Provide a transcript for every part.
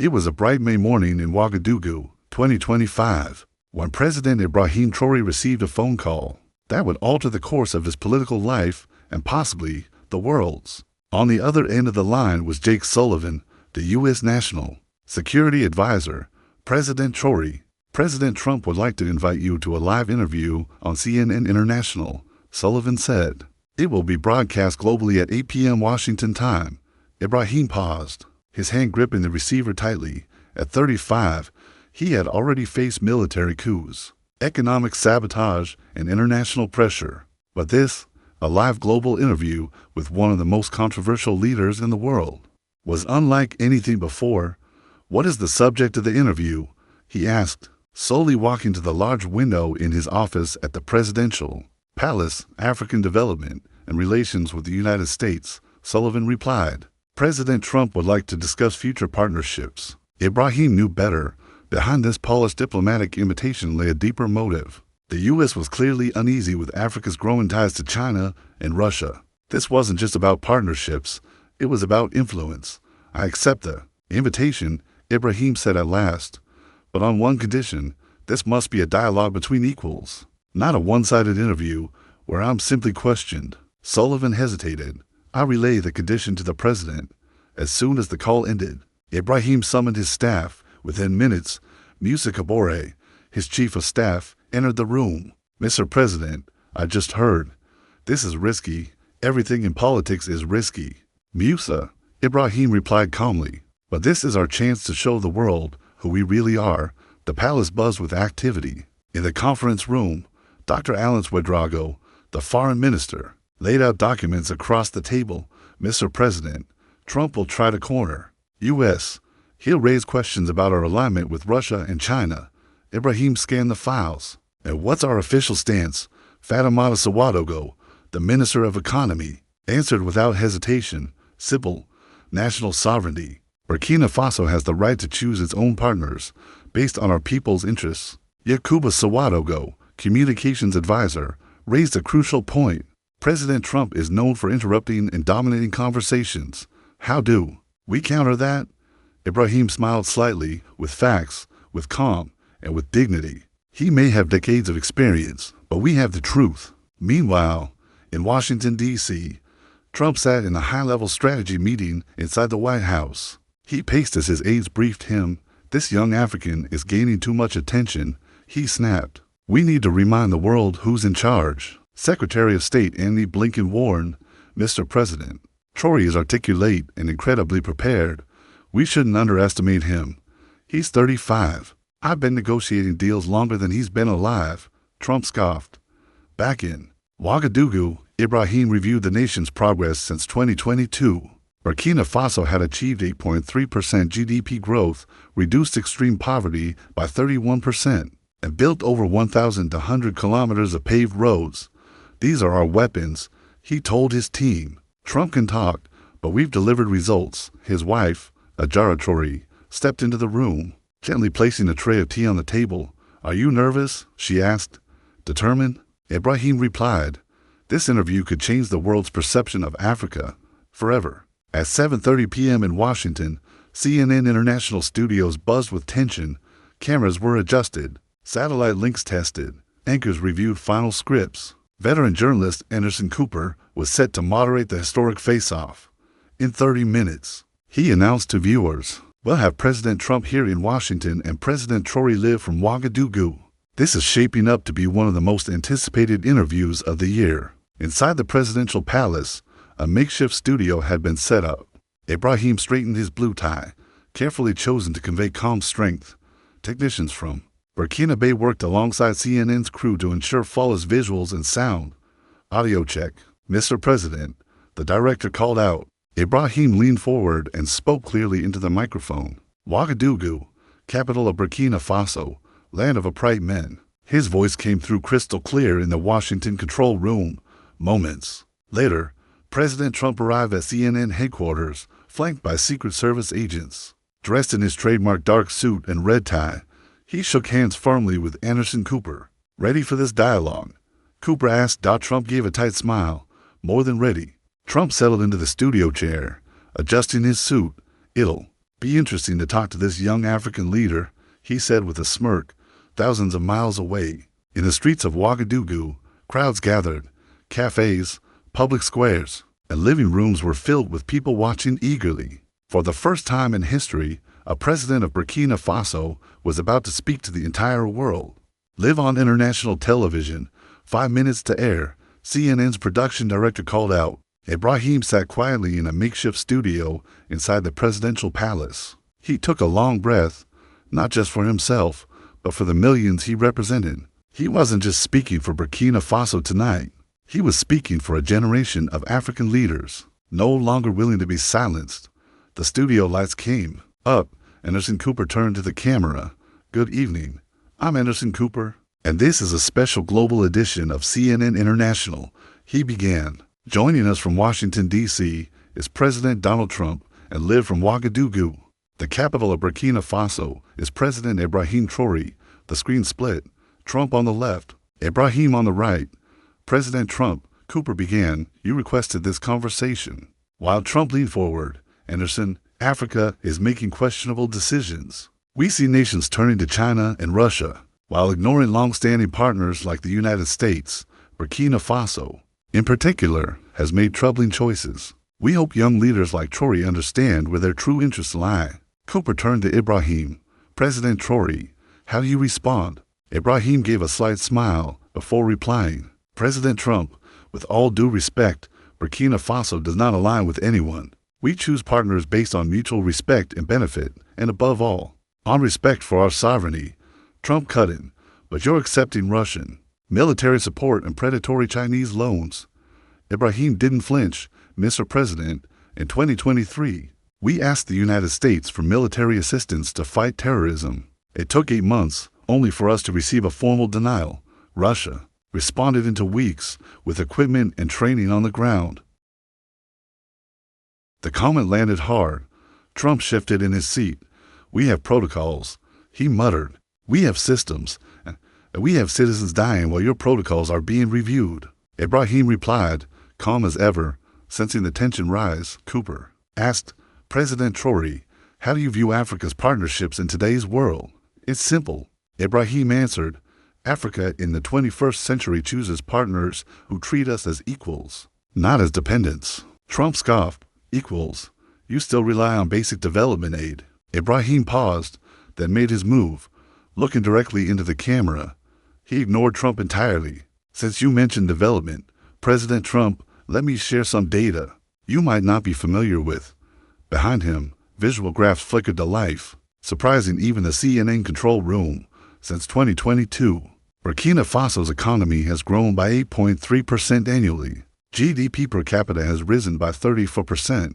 It was a bright May morning in Ouagadougou, 2025, when President IBRAHIM Traoré received a phone call that would alter the course of his political life and possibly the world's. On the other end of the line was Jake Sullivan, the U.S. National Security Advisor. President Traoré, President Trump would like to invite you to a live interview on CNN International, Sullivan said. It will be broadcast globally at 8 p.m. Washington time. IBRAHIM paused, his hand gripping the receiver tightly. At 35, he had already faced military coups, economic sabotage, and international pressure. But this, a live global interview with one of the most controversial leaders in the world, was unlike anything before. What is the subject of the interview? He asked, slowly walking to the large window in his office at the Presidential Palace. African Development and Relations with the United States, Sullivan replied. President Trump would like to discuss future partnerships. IBRAHIM knew better. Behind this polished diplomatic invitation lay a deeper motive. The U.S. was clearly uneasy with Africa's growing ties to China and Russia. This wasn't just about partnerships, it was about influence. I accept the invitation, IBRAHIM said at last, but on one condition: this must be a dialogue between equals, not a one-sided interview where I'm simply questioned. Sullivan hesitated. I relayed the condition to the president. As soon as the call ended, IBRAHIM summoned his staff. Within minutes, Moussa Kabore, his chief of staff, entered the room. Mr. President, I just heard. This is risky. Everything in politics is risky. Moussa, IBRAHIM replied calmly. But this is our chance to show the world who we really are. The palace buzzed with activity. In the conference room, Dr. Alan Ouedraogo, the foreign minister, laid out documents across the table. Mr. President, Trump will try to corner U.S. He'll raise questions about our alignment with Russia and China. IBRAHIM scanned the files. And what's our official stance? Fatoumata Ouedraogo, the Minister of Economy, answered without hesitation. Simple. National sovereignty. Burkina Faso has the right to choose its own partners based on our people's interests. Yakuba Ouedraogo, communications advisor, raised a crucial point. President Trump is known for interrupting and dominating conversations. How do we counter that? IBRAHIM smiled slightly. With facts, with calm, and with dignity. He may have decades of experience, but we have the truth. Meanwhile, in Washington, D.C., Trump sat in a high-level strategy meeting inside the White House. He paced as his aides briefed him. This young African is gaining too much attention, he snapped. We need to remind the world who's in charge. Secretary of State Antony Blinken warned. Mr. President, Traoré is articulate and incredibly prepared. We shouldn't underestimate him. He's 35. I've been negotiating deals longer than he's been alive, Trump scoffed. Back in Ouagadougou, IBRAHIM reviewed the nation's progress since 2022. Burkina Faso had achieved 8.3% GDP growth, reduced extreme poverty by 31%, and built over 1,100 kilometers of paved roads. These are our weapons, he told his team. Trump can talk, but we've delivered results. His wife, Adjara Traoré, stepped into the room, gently placing a tray of tea on the table. Are you nervous? She asked. Determined? IBRAHIM replied. This interview could change the world's perception of Africa forever. At 7:30 p.m. in Washington, CNN International studios buzzed with tension. Cameras were adjusted, satellite links tested, anchors reviewed final scripts. Veteran journalist Anderson Cooper was set to moderate the historic face-off. In 30 minutes, he announced to viewers, we'll have President Trump here in Washington and President Traoré live from Ouagadougou. This is shaping up to be one of the most anticipated interviews of the year. Inside the presidential palace, a makeshift studio had been set up. IBRAHIM straightened his blue tie, carefully chosen to convey calm strength. Technicians from Burkina Faso worked alongside CNN's crew to ensure flawless visuals and sound. Audio check. Mr. President, the director called out. IBRAHIM leaned forward and spoke clearly into the microphone. Ouagadougou, capital of Burkina Faso, land of upright men. His voice came through crystal clear in the Washington control room. Moments later, President Trump arrived at CNN headquarters, flanked by Secret Service agents. Dressed in his trademark dark suit and red tie, he shook hands firmly with Anderson Cooper. Ready for this dialogue? Cooper asked. Trump gave a tight smile. More than ready. Trump settled into the studio chair, adjusting his suit. It'll Be interesting to talk to this young African leader, he said with a smirk, thousands of miles away. In the streets of Ouagadougou, crowds gathered. Cafes, public squares, and living rooms were filled with people watching eagerly. For the first time in history, a president of Burkina Faso was about to speak to the entire world. Live on international television, 5 minutes to air, CNN's production director called out. Ibrahim sat quietly in a makeshift studio inside the presidential palace. He took a long breath, not just for himself, but for the millions he represented. He wasn't just speaking for Burkina Faso tonight. He was speaking for a generation of African leaders, no longer willing to be silenced. The studio lights came up. Anderson Cooper turned to the camera. Good evening. I'm Anderson Cooper, and this is a special global edition of CNN International. He began. Joining us from Washington, D.C. is President Donald Trump, and live from Ouagadougou, the capital of Burkina Faso, is President Ibrahim Traoré. The screen split. Trump on the left, Ibrahim on the right. President Trump, Cooper began. You requested this conversation. While Trump leaned forward, Anderson, Africa is making questionable decisions. We see nations turning to China and Russia, while ignoring long-standing partners like the United States. Burkina Faso, in particular, has made troubling choices. We hope young leaders like Traoré understand where their true interests lie. Cooper turned to Ibrahim. President Traoré, how do you respond? Ibrahim gave a slight smile before replying. President Trump, with all due respect, Burkina Faso does not align with anyone. We choose partners based on mutual respect and benefit, and above all, on respect for our sovereignty. Trump cut in, but you're accepting Russian military support and predatory Chinese loans. Ibrahim didn't flinch. Mr. President, in 2023, we asked the United States for military assistance to fight terrorism. It took 8 months only for us to receive a formal denial. Russia responded into weeks with equipment and training on the ground. The comment landed hard. Trump shifted in his seat. We have protocols, he muttered. We have systems, and we have citizens dying while your protocols are being reviewed. Ibrahim replied, calm as ever, sensing the tension rise. Cooper asked, President Traoré, how do you view Africa's partnerships in today's world? It's simple. Ibrahim answered, Africa in the 21st century chooses partners who treat us as equals, not as dependents. Trump scoffed. Equals. You still rely on basic development aid. Ibrahim paused, then made his move, looking directly into the camera. He ignored Trump entirely. Since you mentioned development, President Trump, let me share some data you might not be familiar with. Behind him, visual graphs flickered to life, surprising even the CNN control room. Since 2022, Burkina Faso's economy has grown by 8.3% annually. GDP per capita has risen by 34%.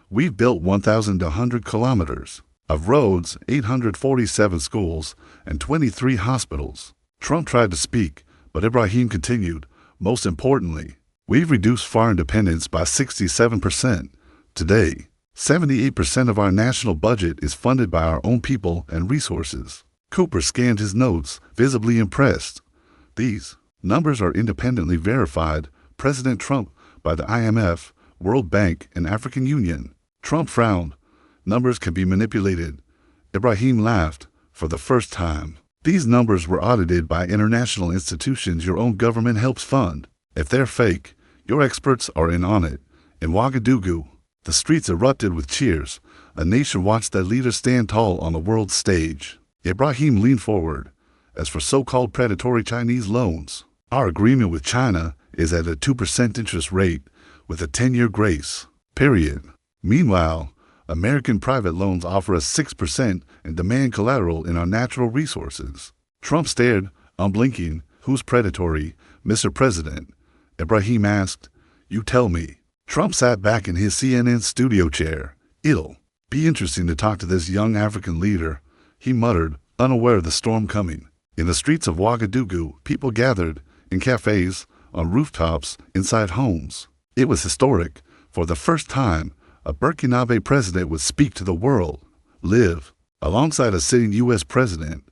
We've built 1,100 kilometers of roads, 847 schools, and 23 hospitals. Trump tried to speak, but Ibrahim continued. Most importantly, we've reduced foreign dependence by 67%. Today, 78% of our national budget is funded by our own people and resources. Cooper scanned his notes, visibly impressed. These numbers are independently verified, President Trump, by the IMF, World Bank, and African Union. Trump frowned. Numbers can be manipulated. Ibrahim laughed. For the first time, these numbers were audited by international institutions your own government helps fund. If they're fake, your experts are in on it. In Ouagadougou, the streets erupted with cheers. A nation watched their leaders stand tall on the world stage. Ibrahim leaned forward. As for so-called predatory Chinese loans, our agreement with China is at a 2% interest rate with a 10-year grace, period. Meanwhile, American private loans offer us 6% and demand collateral in our natural resources. Trump stared, unblinking. Who's predatory, Mr. President? Ibrahim asked. You tell me. Trump sat back in his CNN studio chair. It'll be interesting to talk to this young African leader, he muttered, unaware of the storm coming. In the streets of Ouagadougou, people gathered, in cafes, on rooftops, inside homes. It was historic. For the first time, a Burkinabe president would speak to the world, live, alongside a sitting U.S. president.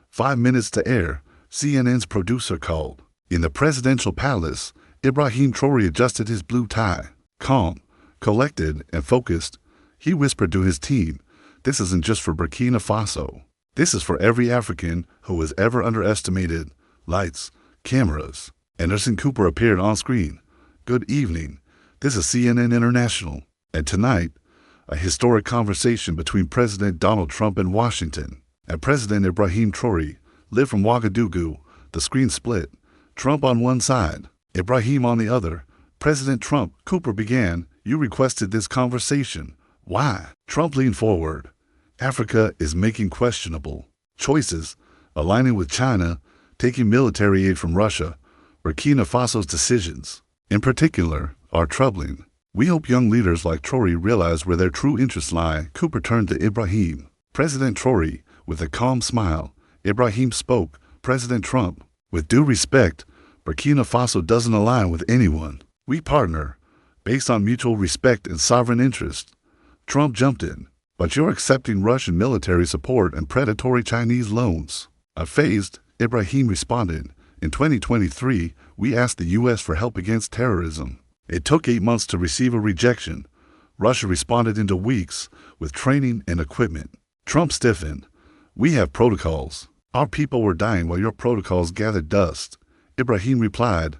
5 minutes to air, CNN's producer called. In the presidential palace, Ibrahim Traoré adjusted his blue tie. Calm, collected, and focused, he whispered to his team, this isn't just for Burkina Faso. This is for every African who has ever underestimated lights, cameras. Anderson Cooper appeared on screen. Good evening. This is CNN International. And tonight, a historic conversation between President Donald Trump in Washington and President Ibrahim Traoré, live from Ouagadougou. The screen split. Trump on one side, Ibrahim on the other. President Trump, Cooper began, you requested this conversation. Why? Trump leaned forward. Africa is making questionable choices, aligning with China, taking military aid from Russia. Burkina Faso's decisions, in particular, are troubling. We hope young leaders like Traoré realize where their true interests lie. Cooper turned to Ibrahim. President Traoré, with a calm smile. Ibrahim spoke. President Trump, with due respect, Burkina Faso doesn't align with anyone. We partner, based on mutual respect and sovereign interest. Trump jumped in. But you're accepting Russian military support and predatory Chinese loans. Unfazed, Ibrahim responded. In 2023, we asked the U.S. for help against terrorism. It took 8 months to receive a rejection. Russia responded into weeks with training and equipment. Trump stiffened. We have protocols. Our people were dying while your protocols gathered dust. Ibrahim replied.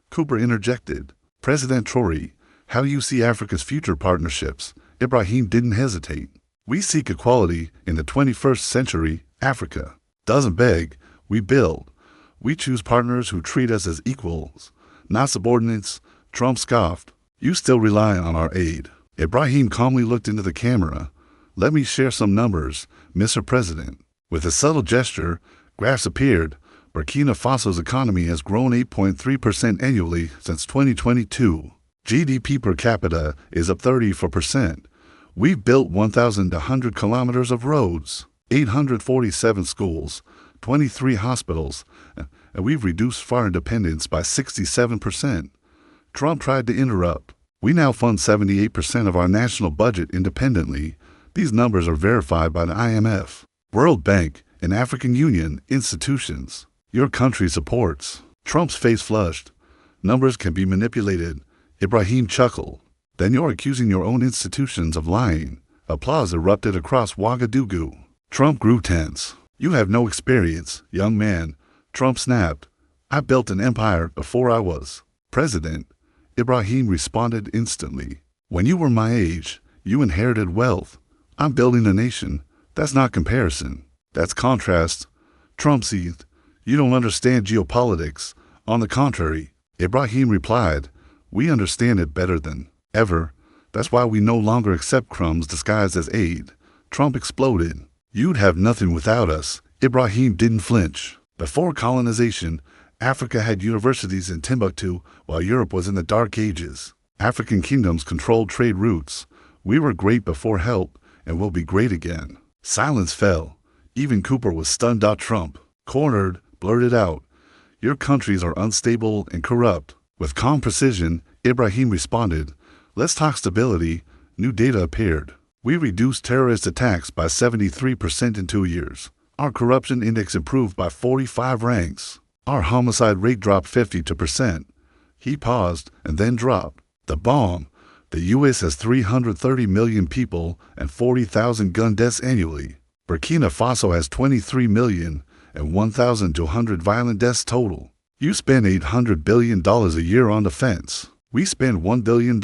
Cooper interjected. President Traoré, how do you see Africa's future partnerships? Ibrahim didn't hesitate. We seek equality in the 21st century. Africa doesn't beg, we build. We choose partners who treat us as equals, not subordinates. Trump scoffed. You still rely on our aid. Ibrahim calmly looked into the camera. Let me share some numbers, Mr. President. With a subtle gesture, graphs appeared. Burkina Faso's economy has grown 8.3% annually since 2022. GDP per capita is up 34%. We've built 1,100 kilometers of roads, 847 schools, 23 hospitals, and we've reduced foreign dependence by 67%. Trump tried to interrupt. We now fund 78% of our national budget independently. These numbers are verified by the IMF, World Bank, and African Union institutions. Your country supports. Trump's face flushed. Numbers can be manipulated. Ibrahim chuckled. Then you're accusing your own institutions of lying. Applause erupted across Ouagadougou. Trump grew tense. You have no experience, young man. Trump snapped. I built an empire before I was president. Ibrahim responded instantly. When you were my age, you inherited wealth. I'm building a nation. That's not comparison. That's contrast. Trump seethed. You don't understand geopolitics. On the contrary, Ibrahim replied, we understand it better than ever. That's why we no longer accept crumbs disguised as aid. Trump exploded. You'd have nothing without us. Ibrahim didn't flinch. Before colonization, Africa had universities in Timbuktu while Europe was in the Dark Ages. African kingdoms controlled trade routes. We were great before help and will be great again. Silence fell. Even Cooper was stunned. Trump, cornered, blurted out, your countries are unstable and corrupt. With calm precision, Ibrahim responded, let's talk stability. New data appeared. We reduced terrorist attacks by 73% in 2 years. Our corruption index improved by 45 ranks. Our homicide rate dropped 52%. He paused and then dropped. The bomb. The U.S. has 330 million people and 40,000 gun deaths annually. Burkina Faso has 23 million and 1,200 violent deaths total. You spend $800 billion a year on defense. We spend $1 billion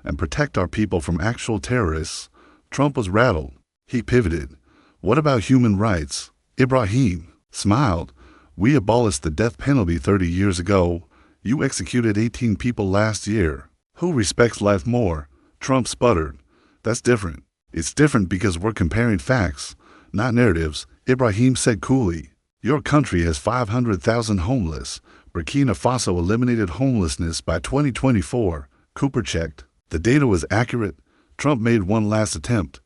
and protect our people from actual terrorists. Trump was rattled. He pivoted. What about human rights? Ibrahim smiled. We abolished the death penalty 30 years ago. You executed 18 people last year. Who respects life more? Trump sputtered. That's different. It's different because we're comparing facts, not narratives. Ibrahim said coolly. Your country has 500,000 homeless. Burkina Faso eliminated homelessness by 2024. Cooper checked. The data was accurate. Trump made one last attempt.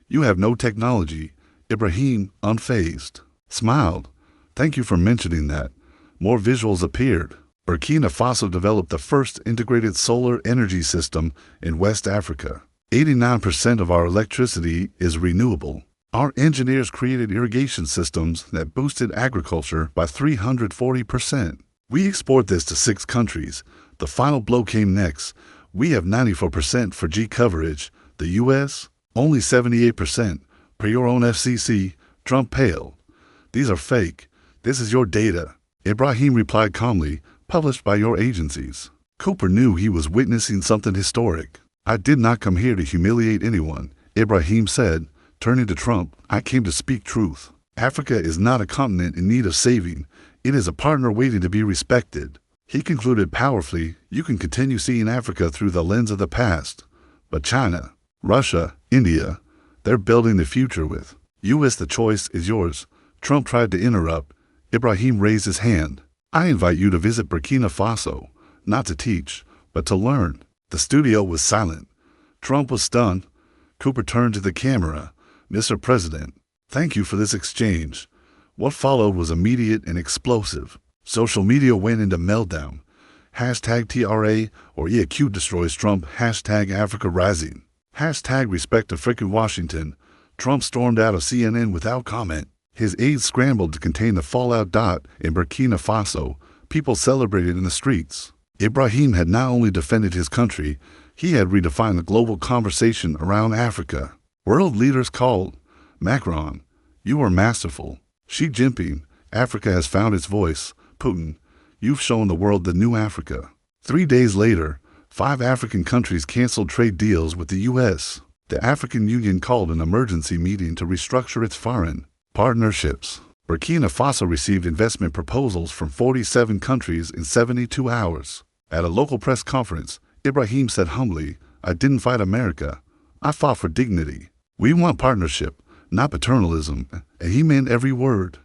You have no technology. Ibrahim, unfazed, smiled. Thank you for mentioning that. More visuals appeared. Burkina Faso developed the first integrated solar energy system in West Africa. 89% of our electricity is renewable. Our engineers created irrigation systems that boosted agriculture by 340%. We export this to 6 countries. The final blow came next. We have 94% 4G coverage. The U.S., only 78%. Per your own FCC, Trump paled. These are fake. This is your data. Ibrahim replied calmly, published by your agencies. Cooper knew he was witnessing something historic. I did not come here to humiliate anyone, Ibrahim said, turning to Trump. I came to speak truth. Africa is not a continent in need of saving. It is a partner waiting to be respected. He concluded powerfully, you can continue seeing Africa through the lens of the past. But China, Russia, India, they're building the future with. U.S. the choice is yours. Trump tried to interrupt. Ibrahim raised his hand. I invite you to visit Burkina Faso, not to teach, but to learn. The studio was silent. Trump was stunned. Cooper turned to the camera. Mr. President, thank you for this exchange. What followed was immediate and explosive. Social media went into meltdown. Hashtag TRA or EAQ destroys Trump. Hashtag Africa Rising. Hashtag respect to frickin' Washington. Trump stormed out of CNN without comment. His aides scrambled to contain the fallout. In Burkina Faso, people celebrated in the streets. Ibrahim had not only defended his country, he had redefined the global conversation around Africa. World leaders called. Macron, you are masterful. Xi Jinping, Africa has found its voice. Putin, you've shown the world the new Africa. 3 days later, 5 African countries canceled trade deals with the U.S. The African Union called an emergency meeting to restructure its foreign partnerships. Burkina Faso received investment proposals from 47 countries in 72 hours. At a local press conference, Ibrahim said humbly, I didn't fight America. I fought for dignity. We want partnership, not paternalism, and he meant every word.